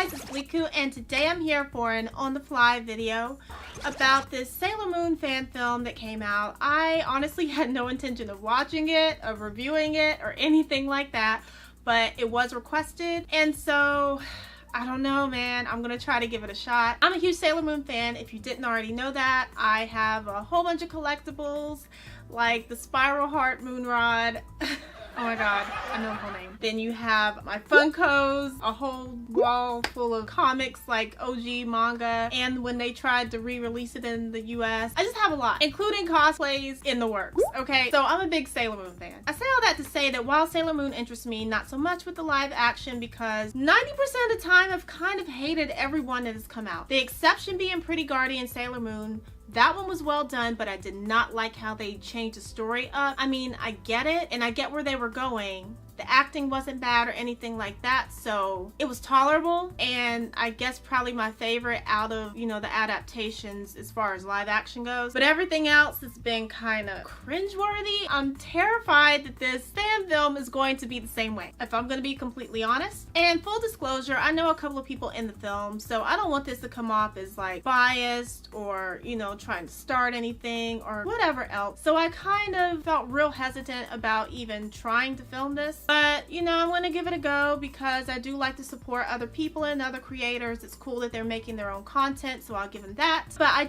guys, it's Blikku, and today I'm here for an on-the-fly video about this Sailor Moon fan film that came out. I honestly had no intention of watching it, of reviewing it, or anything like that, but it was requested, and so I don't know, man. I'm gonna try to give it a shot. I'm a huge Sailor Moon fan. If you didn't already know that, I have a whole bunch of collectibles, like the Spiral Heart Moon Rod. Oh my god, I know the whole name. Then you have my Funkos, a whole wall full of comics like OG manga, and when they tried to re-release it in the US. I just have a lot, including cosplays in the works, okay? So I'm a big Sailor Moon fan. I say all that to say that while Sailor Moon interests me, not so much with the live action, because 90% of the time I've kind of hated everyone that has come out. The exception being Pretty Guardian Sailor Moon. That one was well done, but I did not like how they changed the story up. I mean, I get it, and I get where they were going. The acting wasn't bad or anything like that, so it was tolerable, and I guess probably my favorite out of, you know, the adaptations as far as live action goes. But everything else has been kind of cringeworthy. I'm terrified that this fan film is going to be the same way, if I'm going to be completely honest. And full disclosure, I know a couple of people in the film, so I don't want this to come off as like biased or, you know, trying to start anything or whatever else. So I kind of felt real hesitant about even trying to film this. But, you know, I'm going to give it a go because I do like to support other people and other creators. It's cool that they're making their own content, so I'll give them that. But I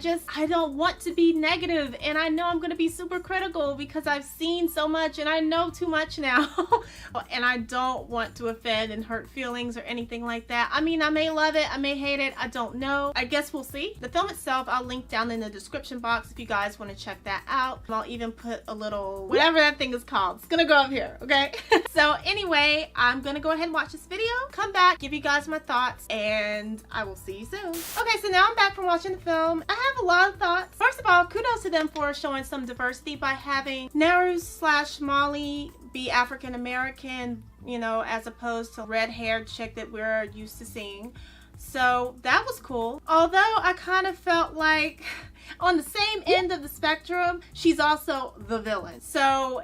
don't want to be negative, and I know I'm going to be super critical because I've seen so much and I know too much now. And I don't want to offend and hurt feelings or anything like that. I mean, I may love it, I may hate it, I don't know. I guess we'll see. The film itself, I'll link down in the description box if you guys want to check that out. I'll even put a little, whatever that thing is called. It's going to go up here, okay? So anyway, I'm gonna go ahead and watch this video, come back, give you guys my thoughts, and I will see you soon. Okay, so now I'm back from watching the film. I have a lot of thoughts. First of all, kudos to them for showing some diversity by having Naru/Molly be African American, you know, as opposed to red-haired chick that we're used to seeing. So that was cool. Although I kind of felt like on the same end of the spectrum, she's also the villain. So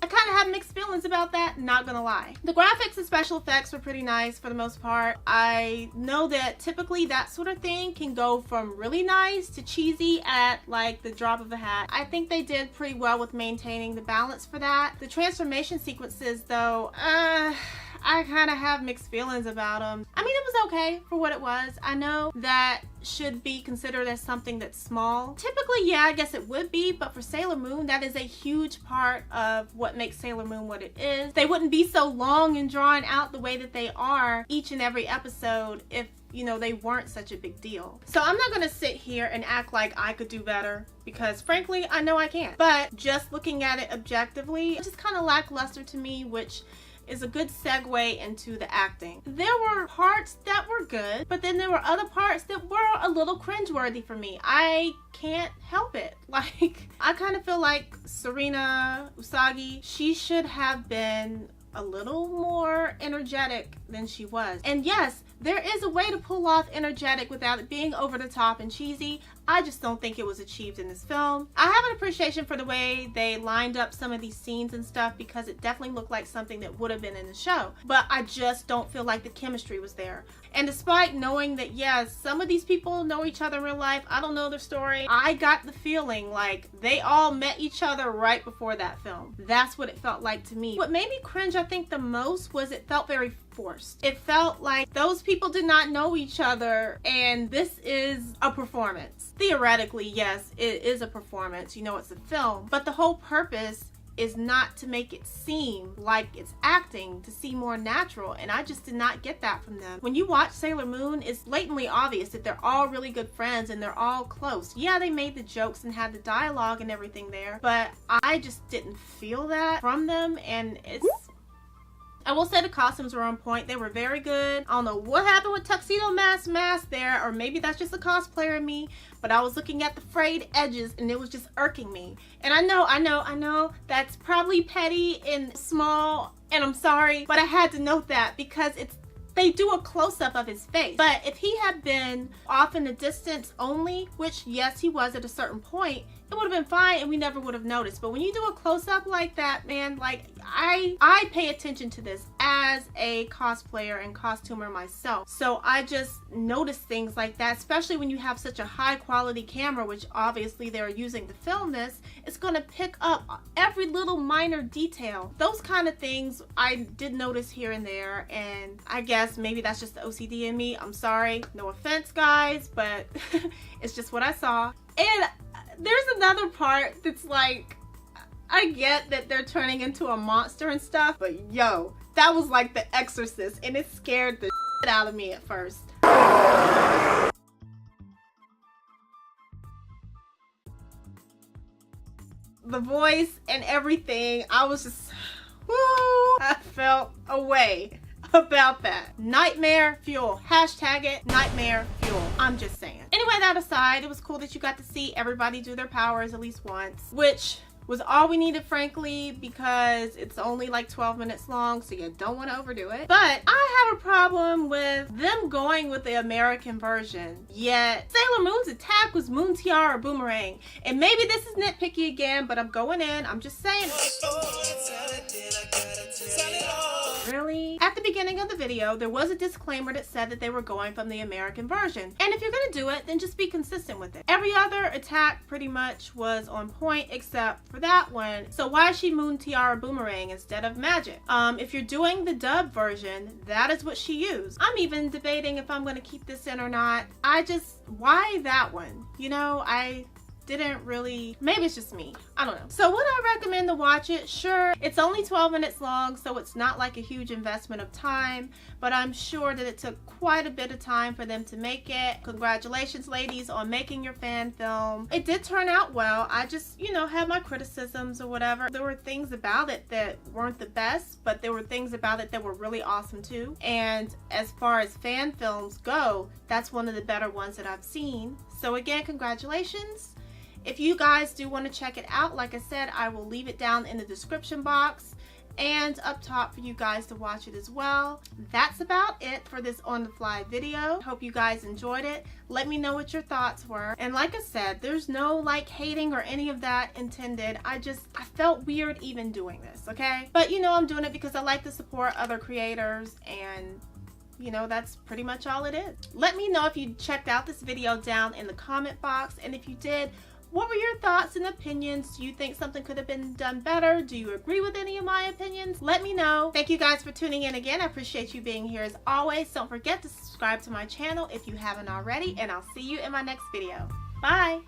I kind of have mixed feelings about that, not gonna lie. The graphics and special effects were pretty nice for the most part. I know that typically that sort of thing can go from really nice to cheesy at like the drop of a hat. I think they did pretty well with maintaining the balance for that. The transformation sequences though, I kind of have mixed feelings about them. I mean, it was okay for what it was. I know that should be considered as something that's small. Typically, yeah, I guess it would be, but for Sailor Moon, that is a huge part of what makes Sailor Moon what it is. They wouldn't be so long and drawn out the way that they are each and every episode if, you know, they weren't such a big deal. So I'm not gonna sit here and act like I could do better because frankly, I know I can't. But just looking at it objectively, it's just kind of lackluster to me, which is a good segue into the acting. There were parts that were good, but then there were other parts that were a little cringeworthy for me. I can't help it. Like, I kind of feel like Serena Usagi, she should have been a little more energetic than she was. And yes, there is a way to pull off energetic without it being over the top and cheesy. I just don't think it was achieved in this film. I have an appreciation for the way they lined up some of these scenes and stuff because it definitely looked like something that would have been in the show. But I just don't feel like the chemistry was there. And despite knowing that, yes, some of these people know each other in real life, I don't know their story, I got the feeling like they all met each other right before that film. That's what it felt like to me. What made me cringe, I think, the most was it felt very forced. It felt like those people did not know each other and this is a performance. Theoretically, yes, it is a performance. You know, it's a film. But the whole purpose is not to make it seem like it's acting, to seem more natural, and I just did not get that from them. When you watch Sailor Moon, it's blatantly obvious that they're all really good friends and they're all close. Yeah, they made the jokes and had the dialogue and everything there, but I just didn't feel that from them, and I will say the costumes were on point. They were very good. I don't know what happened with Tuxedo Mask there, or maybe that's just a cosplayer in me, but I was looking at the frayed edges and it was just irking me. And I know that's probably petty and small, and I'm sorry, but I had to note that because they do a close-up of his face. But if he had been off in the distance only, which yes, he was at a certain point, it would have been fine and we never would have noticed. But when you do a close-up like that, man, like I pay attention to this as a cosplayer and costumer myself. So I just notice things like that, especially when you have such a high quality camera, which obviously they're using to film this. It's going to pick up every little minor detail. Those kind of things I did notice here and there, and I guess maybe that's just the OCD in me. I'm sorry, no offense guys, but it's just what I saw. And there's another part that's like, I get that they're turning into a monster and stuff, but yo, that was like The Exorcist, and it scared the shit out of me at first. The voice and everything, I was just, woo, I felt a way about that. Nightmare fuel. Hashtag it, nightmare fuel. I'm just saying. Anyway, that aside, it was cool that you got to see everybody do their powers at least once, which was all we needed, frankly, because it's only like 12 minutes long, so you don't want to overdo it. But I have a problem with them going with the American version, yet Sailor Moon's attack was Moon Tiara Boomerang. And maybe this is nitpicky again, but I'm going in, I'm just saying. Really? At the beginning of the video, there was a disclaimer that said that they were going from the American version. And if you're gonna do it, then just be consistent with it. Every other attack pretty much was on point except for that one. So why is she Moon Tiara Boomerang instead of magic? If you're doing the dub version, that is what she used. I'm even debating if I'm gonna keep this in or not. Why that one? You know, I didn't really, maybe it's just me, I don't know. So would I recommend to watch it? Sure. It's only 12 minutes long, so it's not like a huge investment of time, but I'm sure that it took quite a bit of time for them to make it. Congratulations, ladies, on making your fan film. It did turn out well. I just, you know, had my criticisms or whatever. There were things about it that weren't the best, but there were things about it that were really awesome too. And as far as fan films go, that's one of the better ones that I've seen. So again, congratulations. If you guys do want to check it out, like I said, I will leave it down in the description box and up top for you guys to watch it as well. That's about it for this on the fly video. Hope you guys enjoyed it. Let me know what your thoughts were. And like I said, there's no like hating or any of that intended. I felt weird even doing this, okay? But you know, I'm doing it because I like to support other creators, and you know, that's pretty much all it is. Let me know if you checked out this video down in the comment box, and if you did, what were your thoughts and opinions? Do you think something could have been done better? Do you agree with any of my opinions? Let me know. Thank you guys for tuning in again. I appreciate you being here as always. Don't forget to subscribe to my channel if you haven't already, and I'll see you in my next video. Bye!